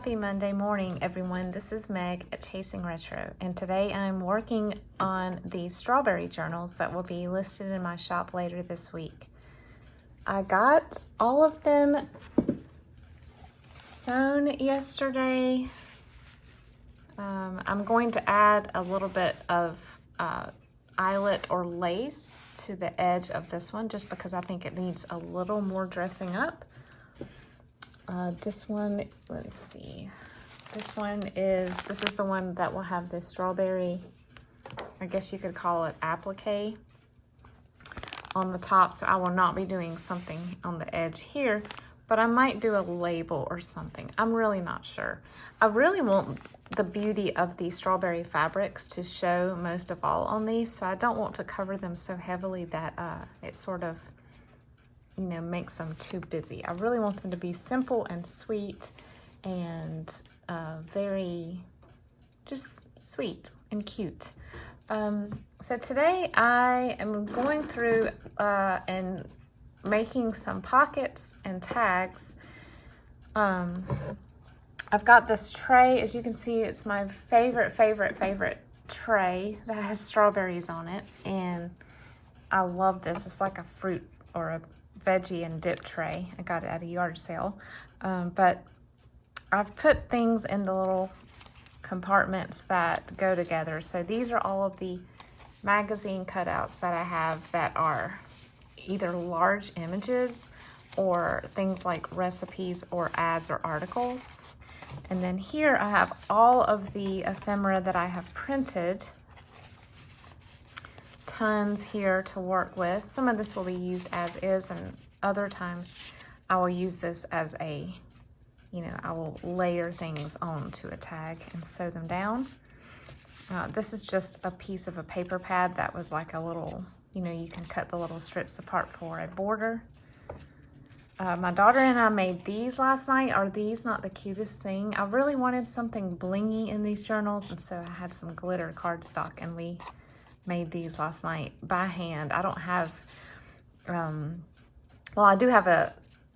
Happy Monday morning, everyone. This is Meg at Chasing Retro, and today I'm working on the strawberry journals that will be listed in my shop later this week. I got all of them sewn yesterday. I'm going to add a little bit of eyelet or lace to the edge of this one just because I think it needs a little more dressing up. This one, let's see. This is the one that will have this strawberry, I guess you could call it applique on the top. So I will not be doing something on the edge here, but I might do a label or something. I'm really not sure. I really want the beauty of the strawberry fabrics to show most of all on these. So I don't want to cover them so heavily that it sort of, you know, makes them too busy. I really want them to be simple and sweet and very just sweet and cute. So today I am going through and making some pockets and tags. I've got this tray. As you can see, it's my favorite tray that has strawberries on it, and I love this. It's like a fruit or a veggie and dip tray. I got it at a yard sale. But I've put things in the little compartments that go together. So these are all of the magazine cutouts that I have that are either large images or things like recipes or ads or articles. And then here I have all of the ephemera that I have printed. Tons here to work with. Some of this will be used as is, and other times I will use this as a, you know, I will layer things onto a tag and sew them down. This is just a piece of a paper pad that was like a little, you know, you can cut the little strips apart for a border. My daughter and I made these last night. Are these not the cutest thing? I really wanted something blingy in these journals, and so I had some glitter cardstock, and we made these last night by hand. I don't have, well, I do have a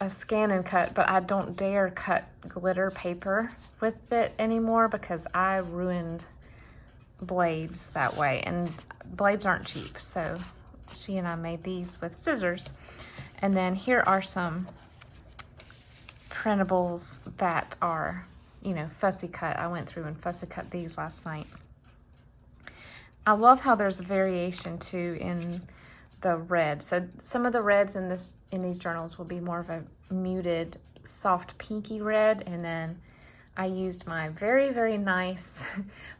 scan and cut, but I don't dare cut glitter paper with it anymore because I ruined blades that way, and blades aren't cheap. So she and I made these with scissors. And then here are some printables that are, you know, fussy cut. I went through and fussy cut these last night. I love how there's a variation too in the red. So some of the reds in these journals will be more of a muted, soft pinky red, and then I used my very nice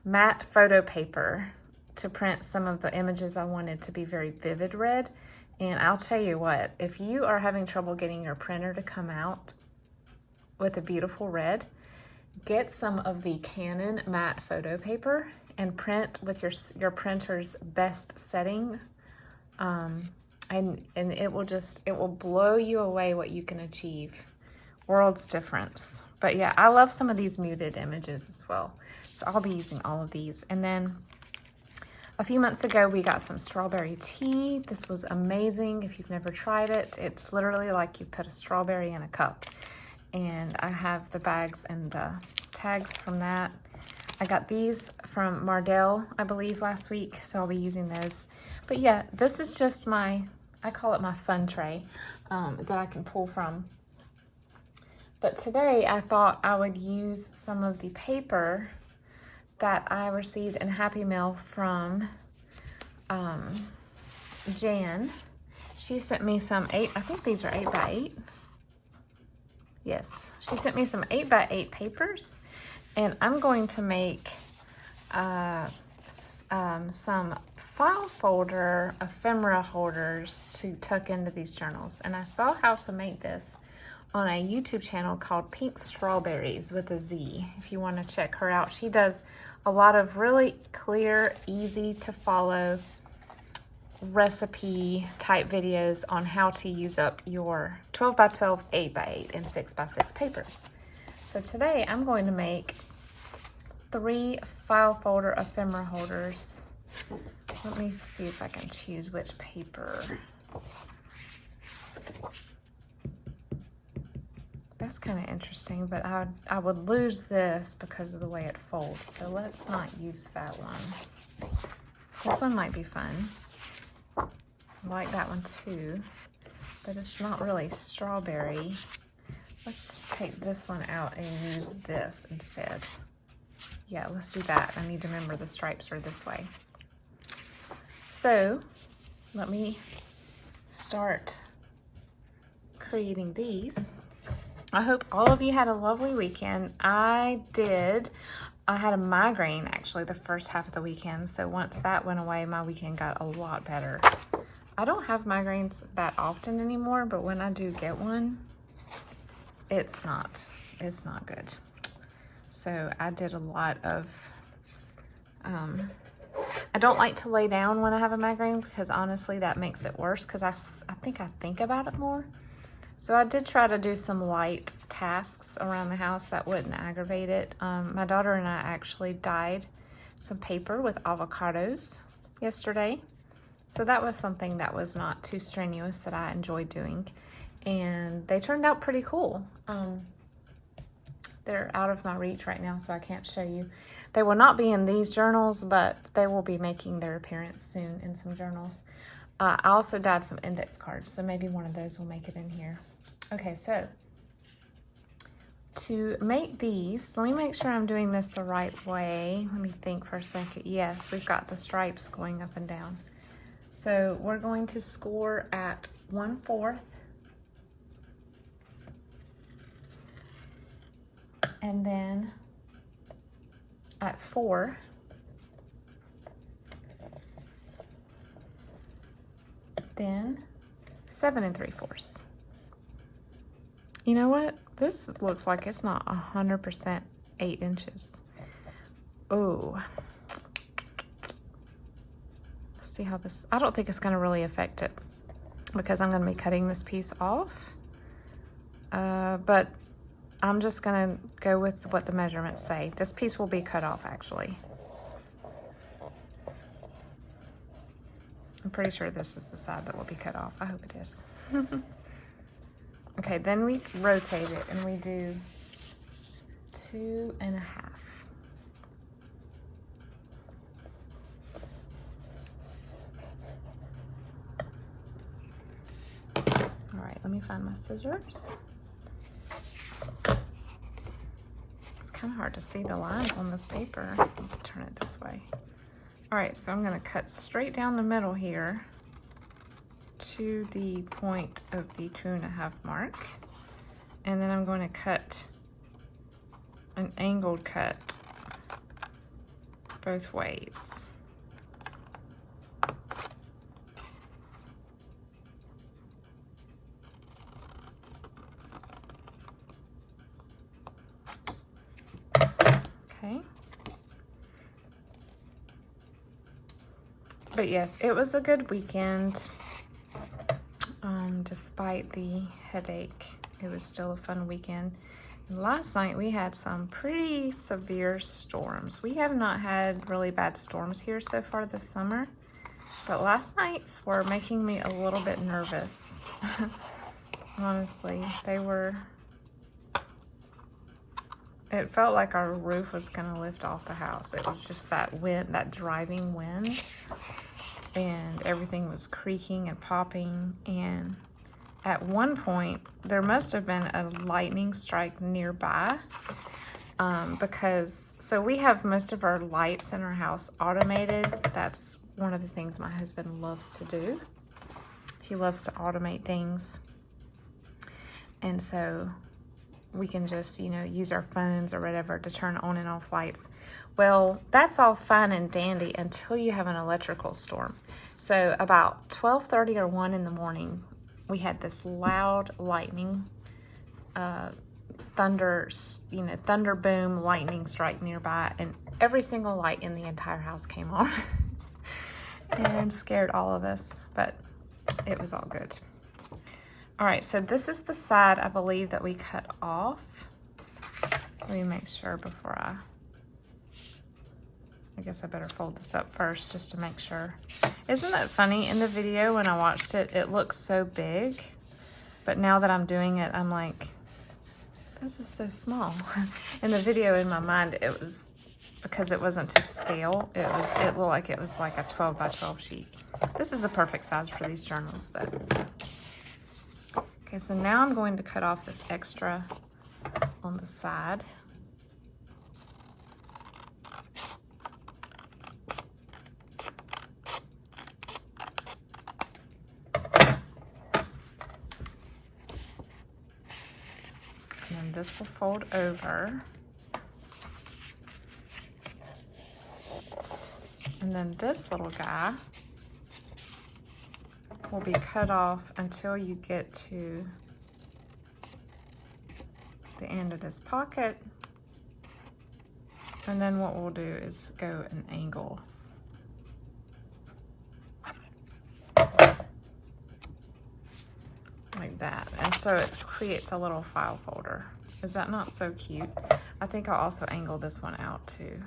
matte photo paper to print some of the images I wanted to be very vivid red. And I'll tell you what, if you are having trouble getting your printer to come out with a beautiful red, get some of the Canon matte photo paper and print with your printer's best setting. And it will blow you away what you can achieve. World's difference. But yeah, I love some of these muted images as well. So I'll be using all of these. And then a few months ago, we got some strawberry tea. This was amazing. If you've never tried it, it's literally like you put a strawberry in a cup. And I have the bags and the tags from that. I got these from Mardel, I believe, last week, so I'll be using those. But yeah, this is just I call it my fun tray that I can pull from. But today I thought I would use some of the paper that I received in Happy Mail from Jan. She sent me some I think these are 8x8. Yes, she sent me some 8x8 papers, and I'm going to make some file folder ephemera holders to tuck into these journals. And I saw how to make this on a YouTube channel called Pink Strawberries with a Z. If you want to check her out, she does a lot of really clear, easy to follow recipe type videos on how to use up your 12x12, 8x8, and 6x6 papers. So today I'm going to make 3 file folder ephemera holders. Let me see if I can choose which paper. That's kind of interesting, but I would lose this because of the way it folds. So let's not use that one. This one might be fun. I like that one too, but it's not really strawberry. Let's take this one out and use this instead. Yeah, let's do that. I need to remember the stripes are this way. So let me start creating these. I hope all of you had a lovely weekend. I did. I had a migraine actually the first half of the weekend. So once that went away, my weekend got a lot better. I don't have migraines that often anymore, but when I do get one, it's not good. So I did a lot of, I don't like to lay down when I have a migraine because honestly that makes it worse because I think I think about it more. So I did try to do some light tasks around the house that wouldn't aggravate it. My daughter and I actually dyed some paper with avocados yesterday. So that was something that was not too strenuous that I enjoyed doing. And they turned out pretty cool. They're out of my reach right now, so I can't show you. They will not be in these journals, but they will be making their appearance soon in some journals. I also dyed some index cards, so maybe one of those will make it in here. Okay, so to make these, let me make sure I'm doing this the right way. Let me think for a second. Yes, we've got the stripes going up and down. So we're going to score at 1/4. And then at 4. Then 7 3/4. You know what? This looks like it's not 100% 8 inches. Oh. Let's see how this, I don't think it's gonna really affect it because I'm gonna be cutting this piece off. But I'm just gonna go with what the measurements say. This piece will be cut off actually. I'm pretty sure this is the side that will be cut off. I hope it is. Okay, then we rotate it and we do 2.5. All right, let me find my scissors. It's kind of hard to see the lines on this paper. I'll turn it this way. All right, so I'm gonna cut straight down the middle here to the point of the 2.5 mark. And then I'm going to cut an angled cut both ways. Okay. But yes, it was a good weekend. Despite the headache, it was still a fun weekend. And last night we had some pretty severe storms. We have not had really bad storms here so far this summer, but last nights were making me a little bit nervous. Honestly, they were. It felt like our roof was gonna lift off the house. It was just that wind, that driving wind. And everything was creaking and popping, and at one point there must have been a lightning strike nearby because so we have most of our lights in our house automated. That's one of the things my husband loves to do. He loves to automate things, and so we can just, you know, use our phones or whatever to turn on and off lights. Well, that's all fine and dandy until you have an electrical storm. So about 12:30 or 1 in the morning, we had this loud lightning, thunder boom, lightning strike nearby, and every single light in the entire house came on and scared all of us, but it was all good. All right, so this is the side I believe that we cut off. Let me make sure before I guess I better fold this up first just to make sure. Isn't that funny? In the video when I watched it, it looks so big, but now that I'm doing it, I'm like, This is so small. In the video, in my mind, it was, because it wasn't to scale, it looked like it was like a 12 by 12 sheet. This is the perfect size for these journals though. Okay, so now I'm going to cut off this extra on the side. And this will fold over. And then this little guy will be cut off until you get to the end of this pocket. And then what we'll do is go an angle. Like that. And so it creates a little file folder. Is that not so cute? I think I'll also angle this one out too.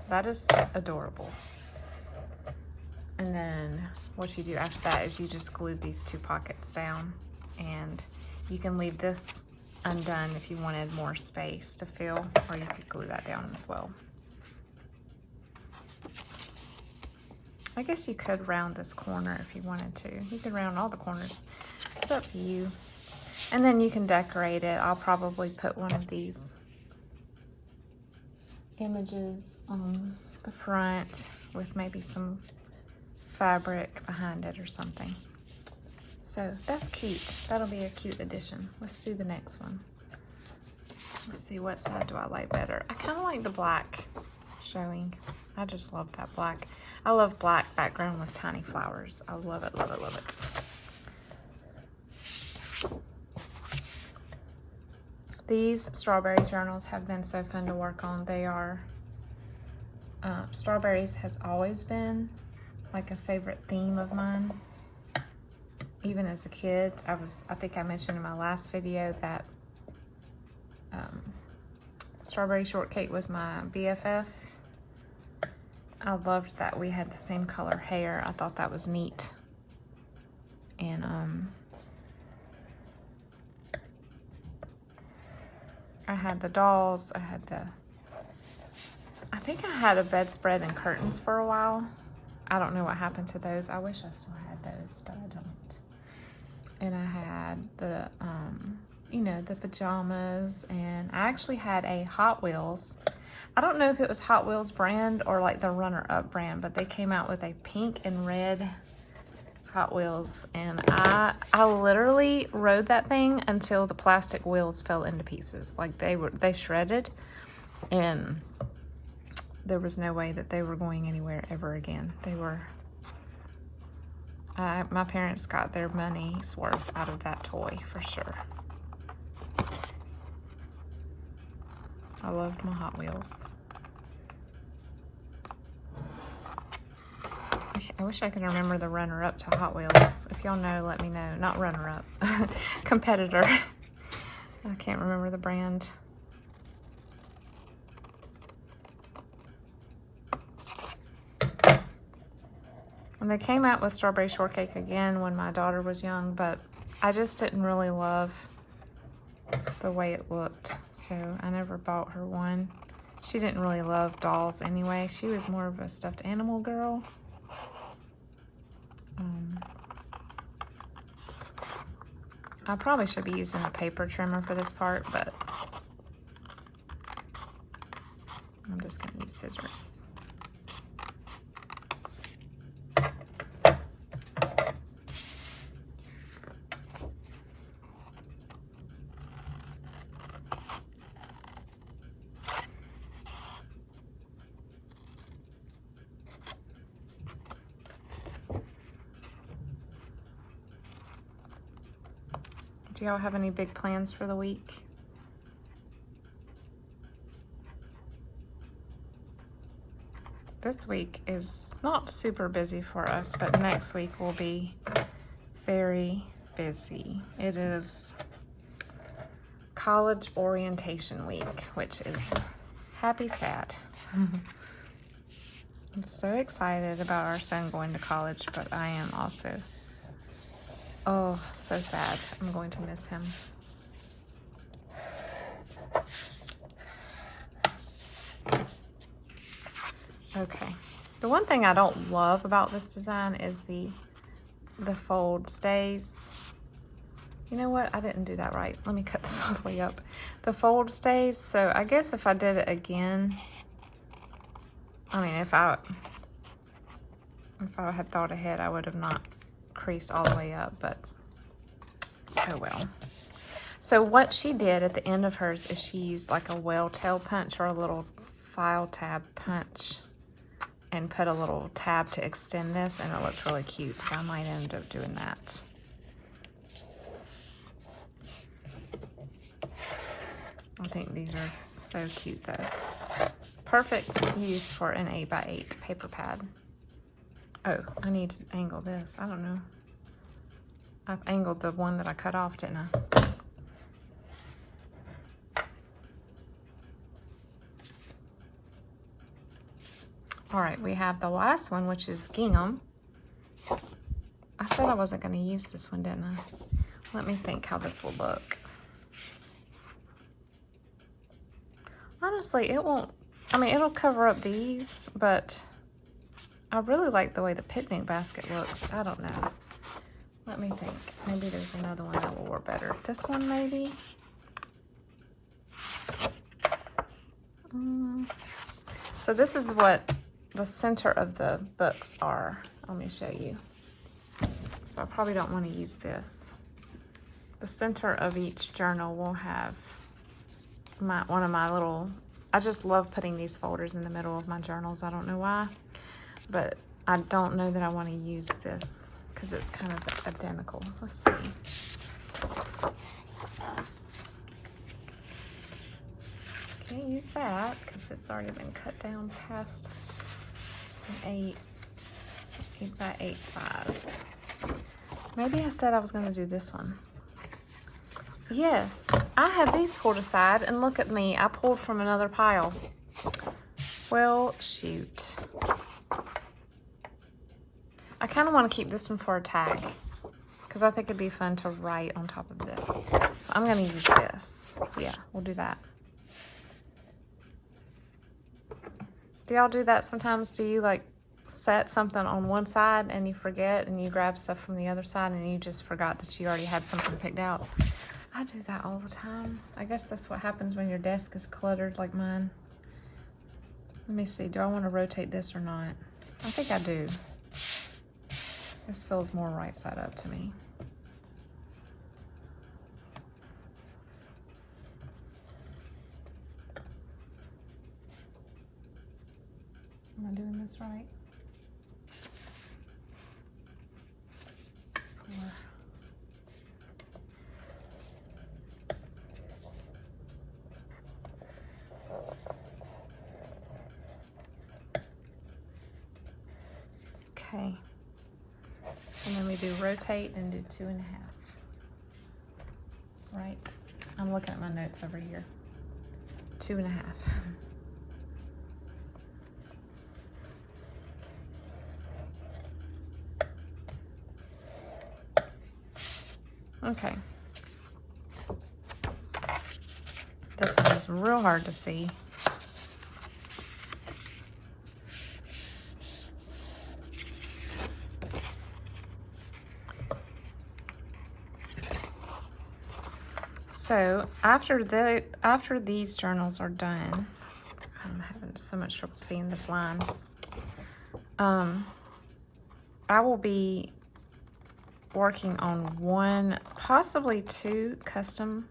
That is adorable. And then what you do after that is you just glue these two pockets down, and you can leave this undone if you wanted more space to fill, or you could glue that down as well. I guess you could round this corner if you wanted to. You could round all the corners. It's up to you. And then you can decorate it. I'll probably put one of these images on the front with maybe some fabric behind it or something. So that's cute. That'll be a cute addition. Let's do the next one. Let's see, what side do I like better? I kind of like the black showing. I just love that black. I love black background with tiny flowers. I love it, love it, love it. These strawberry journals have been so fun to work on. They are, strawberries has always been like a favorite theme of mine. Even as a kid, I think I mentioned in my last video that strawberry shortcake was my BFF. I loved that we had the same color hair. I thought that was neat. And I had the dolls. I think I had a bedspread and curtains for a while. I don't know what happened to those. I wish I still had those, but I don't. And I had the, you know, the pajamas, and I actually had a Hot Wheels. I don't know if it was Hot Wheels brand or like the runner-up brand, but they came out with a pink and red Hot Wheels, and I literally rode that thing until the plastic wheels fell into pieces. Like they shredded, and there was no way that they were going anywhere ever again. They were, my parents got their money's worth out of that toy for sure. I loved my Hot Wheels. I wish I could remember the runner-up to Hot Wheels. If y'all know, let me know. Not runner-up, competitor. I can't remember the brand. And they came out with strawberry shortcake again when my daughter was young, but I just didn't really love the way it looked, so I never bought her one. She didn't really love dolls anyway. She was more of a stuffed animal girl. I probably should be using a paper trimmer for this part, but I'm just going to use scissors. Do y'all have any big plans for the week? This week is not super busy for us, but next week will be very busy. It is college orientation week, which is happy, sad. I'm so excited about our son going to college, but I am also, oh, so sad. I'm going to miss him. Okay. The one thing I don't love about this design is the fold stays. You know what? I didn't do that right. Let me cut this all the way up. The fold stays, so I guess if I did it again, I mean, if I had thought ahead, I would have not creased all the way up, but oh well. So what she did at the end of hers is she used like a whale tail punch or a little file tab punch and put a little tab to extend this, and it looks really cute, so I might end up doing that. I think these are so cute though. Perfect use for an 8x8 paper pad. Oh, I need to angle this. I don't know. I've angled the one that I cut off, didn't I? All right, we have the last one, which is gingham. I said I wasn't going to use this one, didn't I? Let me think how this will look. Honestly, it won't, I mean, it'll cover up these, but I really like the way the picnic basket looks. I don't know. Let me think. Maybe there's another one that will work better. This one, maybe? So this is what the center of the books are. Let me show you. So I probably don't want to use this. The center of each journal will have one of my little, I just love putting these folders in the middle of my journals. I don't know why, but I don't know that I want to use this because it's kind of identical. Let's see. Can't use that because it's already been cut down past an 8x8 size. Maybe I said I was going to do this one. Yes, I had these pulled aside, and look at me. I pulled from another pile. Well, shoot. I kind of want to keep this one for a tag because I think it'd be fun to write on top of this. So I'm going to use this. Yeah, we'll do that. Do y'all do that sometimes? Do you like set something on one side and you forget and you grab stuff from the other side and you just forgot that you already had something picked out? I do that all the time. I guess that's what happens when your desk is cluttered like mine. Let me see. Do I want to rotate this or not? I think I do. This feels more right side up to me. Am I doing this right? 4. Okay. And then we do rotate and do 2.5. Right? I'm looking at my notes over here. 2.5. Okay. This one is real hard to see. So after these journals are done, I'm having so much trouble seeing this line. I will be working on 1, possibly 2 custom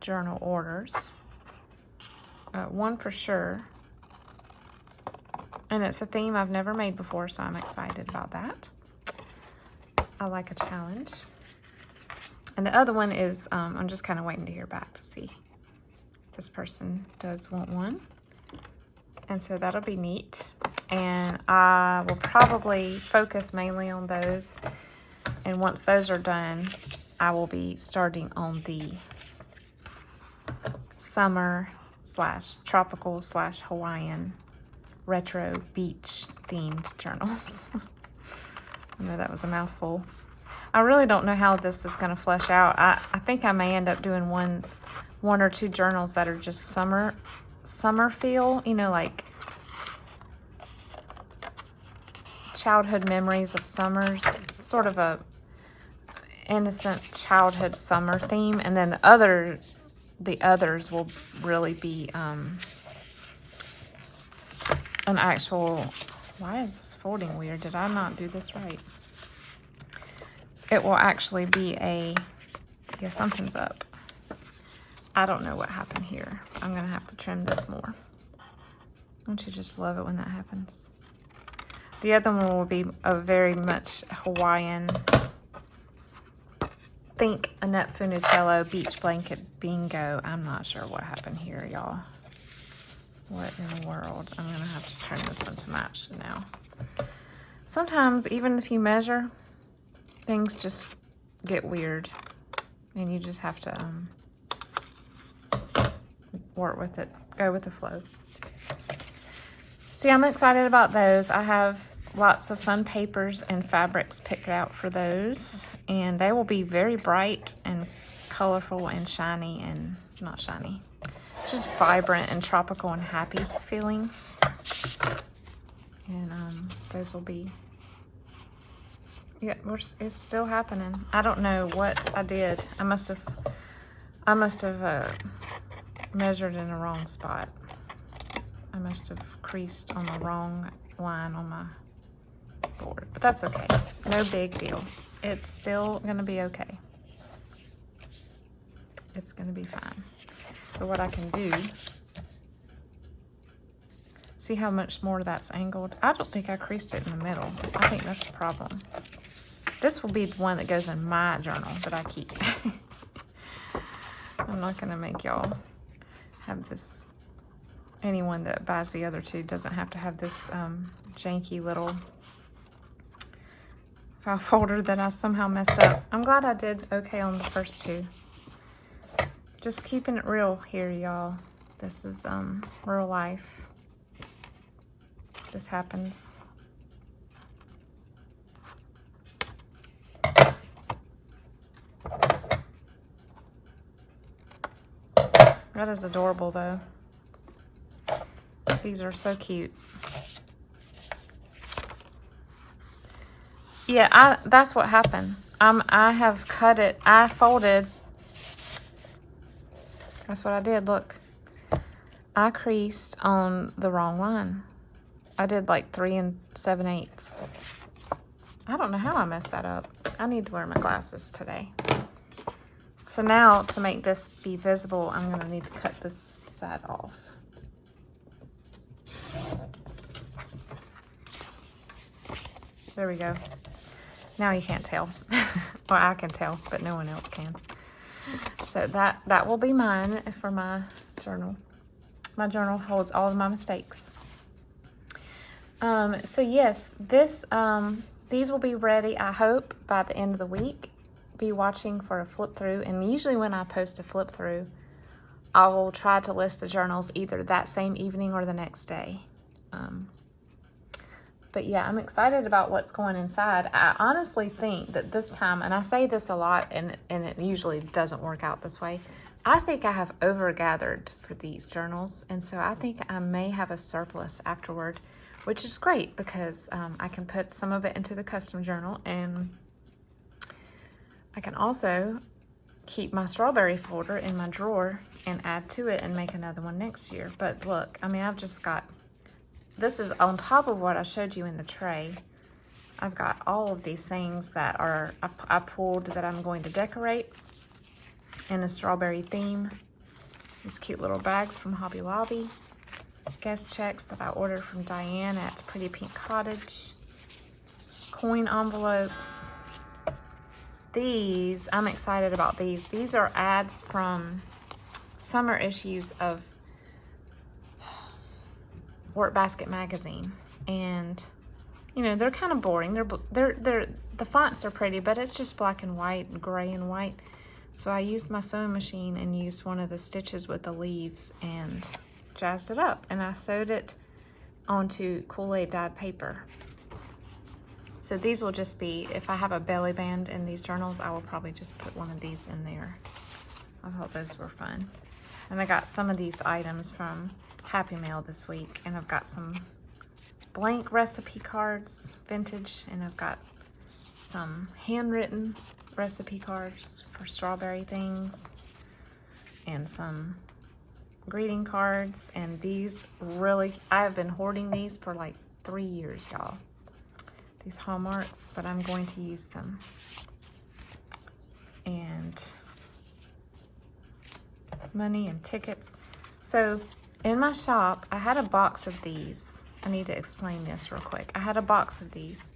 journal orders. 1 for sure. And it's a theme I've never made before, so I'm excited about that. I like a challenge. And the other one is, I'm just kind of waiting to hear back to see if this person does want one. And so that'll be neat. And I will probably focus mainly on those. And once those are done, I will be starting on the summer / tropical / Hawaiian retro beach themed journals. I know that was a mouthful. I really don't know how this is going to flesh out. I think I may end up doing one or 2 journals that are just summer feel, you know, like childhood memories of summers, sort of a innocent childhood summer theme. And then the others will really be an actual, why is this folding weird? Did I not do this right? It will actually be yeah, something's up. I don't know what happened here. I'm gonna have to trim this more. Don't you just love it when that happens? The other one will be a very much Hawaiian, think Annette Funicello beach blanket bingo. I'm not sure what happened here, y'all. What in the world? I'm gonna have to trim this one to match now. Sometimes, even if you measure, things just get weird, and you just have to work with it, go with the flow. See, I'm excited about those. I have lots of fun papers and fabrics picked out for those, and they will be very bright and colorful and shiny, and not shiny, just vibrant and tropical and happy feeling. And those will be, yeah, it's still happening. I don't know what I did. I must have measured in the wrong spot. I must have creased on the wrong line on my board, but that's okay. No big deal. It's still gonna be okay. It's gonna be fine. So what I can do, see how much more that's angled? I don't think I creased it in the middle. I think that's the problem. This will be the one that goes in my journal that I keep. I'm not gonna make y'all have this. Anyone that buys the other two doesn't have to have this janky little file folder that I somehow messed up. I'm glad I did okay on the first two. Just keeping it real here, y'all. This is real life. This happens. That is adorable, though. These are so cute. Yeah, that's what happened. I have cut it. I folded. That's what I did. Look, I creased on the wrong line. I did like 3 7/8. I don't know how I messed that up. I need to wear my glasses today. So now, to make this be visible, I'm gonna need to cut this side off. There we go. Now you can't tell. Well, I can tell, but no one else can. So that will be mine for my journal. My journal holds all of my mistakes. So yes, these will be ready, I hope, by the end of the week. Be watching for a flip through, and usually when I post a flip through, I will try to list the journals either that same evening or the next day. But yeah, I'm excited about what's going inside. I honestly think that this time, and I say this a lot, and it usually doesn't work out this way, I think I have over-gathered for these journals, and so I think I may have a surplus afterward, which is great because I can put some of it into the custom journal, and I can also keep my strawberry folder in my drawer and add to it and make another one next year. But look, I mean, I've just got, this is on top of what I showed you in the tray. I've got all of these things that are, I pulled that I'm going to decorate in a strawberry theme. These cute little bags from Hobby Lobby. Guest checks that I ordered from Diane at Pretty Pink Cottage. Coin envelopes. These, I'm excited about these. These are ads from summer issues of Work Basket magazine, and you know, they're kind of boring. They're the fonts are pretty, but it's just black and white, gray and white. So I used my sewing machine and used one of the stitches with the leaves and jazzed it up, and I sewed it onto Kool-Aid dyed paper. So these will just be, if I have a belly band in these journals, I will probably just put one of these in there. I thought those were fun. And I got some of these items from Happy Mail this week, and I've got some blank recipe cards, vintage, and I've got some handwritten recipe cards for strawberry things, and some greeting cards. And these really, I've been hoarding these for like 3 years, y'all. These Hallmarks, but I'm going to use them. And money and tickets. So in my shop, I had a box of these. I need to explain this real quick. I had a box of these,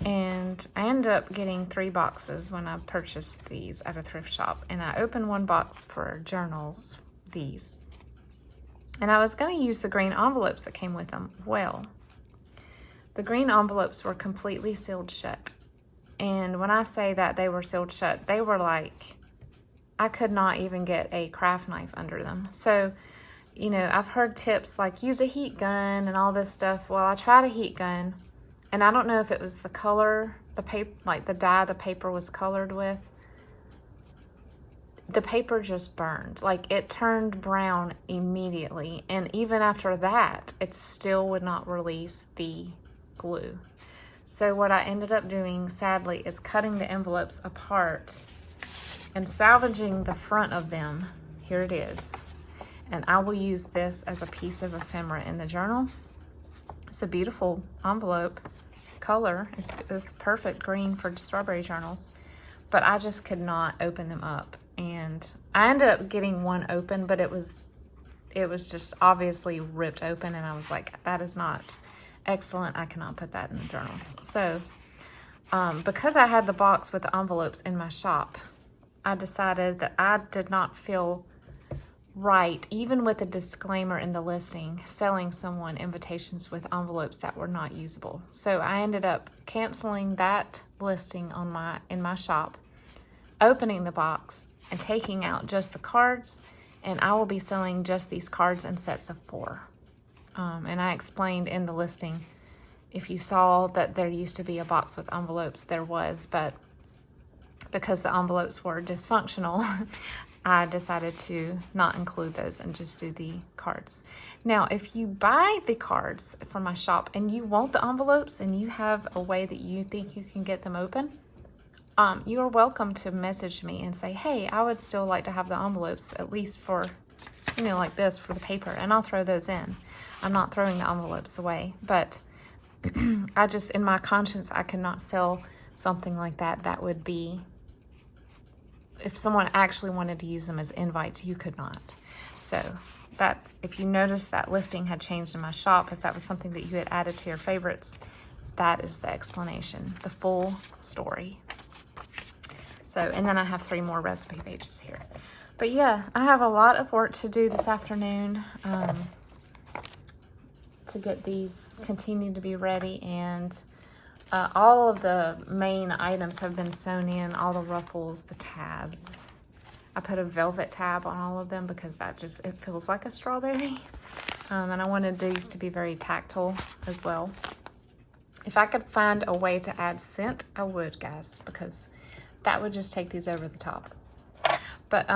and I ended up getting 3 boxes when I purchased these at a thrift shop. And I opened one box for journals, these. And I was going to use the green envelopes that came with them. Well, the green envelopes were completely sealed shut. And when I say that they were sealed shut, they were like, I could not even get a craft knife under them. So, you know, I've heard tips like use a heat gun and all this stuff. Well, I tried a heat gun, and I don't know if it was the color, the paper, like the dye the paper was colored with. The paper just burned. Like, it turned brown immediately. And even after that, it still would not release the glue. So what I ended up doing, sadly, is cutting the envelopes apart and salvaging the front of them. Here it is. And I will use this as a piece of ephemera in the journal. It's a beautiful envelope. Color is perfect green for strawberry journals. But I just could not open them up. And I ended up getting one open, but it was just obviously ripped open. And I was like, that is not excellent. I cannot put that in the journals. So because I had the box with the envelopes in my shop, I decided that I did not feel right, even with a disclaimer in the listing, selling someone invitations with envelopes that were not usable. So I ended up canceling that listing in my shop, opening the box and taking out just the cards, and I will be selling just these cards in sets of 4. And I explained in the listing, if you saw that there used to be a box with envelopes, there was, but because the envelopes were dysfunctional, I decided to not include those and just do the cards. Now, if you buy the cards from my shop and you want the envelopes and you have a way that you think you can get them open, you are welcome to message me and say, hey, I would still like to have the envelopes, at least for, you know, like this for the paper, and I'll throw those in. I'm not throwing the envelopes away, but I just, in my conscience, I could not sell something like that. That would be, if someone actually wanted to use them as invites, you could not. So that, if you notice that listing had changed in my shop, if that was something that you had added to your favorites, that is the explanation, the full story. So, and then I have 3 more recipe pages here. But yeah, I have a lot of work to do this afternoon to get these continue to be ready. And all of the main items have been sewn in, all the ruffles, the tabs. I put a velvet tab on all of them because that just, it feels like a strawberry. And I wanted these to be very tactile as well. If I could find a way to add scent, I would, guys, because that would just take these over the top. But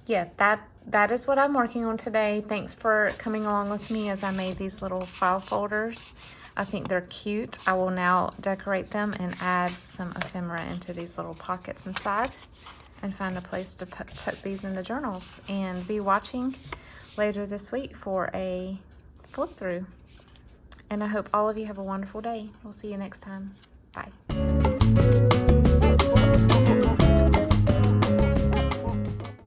yeah, that is what I'm working on today. Thanks for coming along with me as I made these little file folders. I think they're cute. I will now decorate them and add some ephemera into these little pockets inside and find a place to tuck these in the journals, and be watching later this week for a flip through. And I hope all of you have a wonderful day. We'll see you next time. Bye.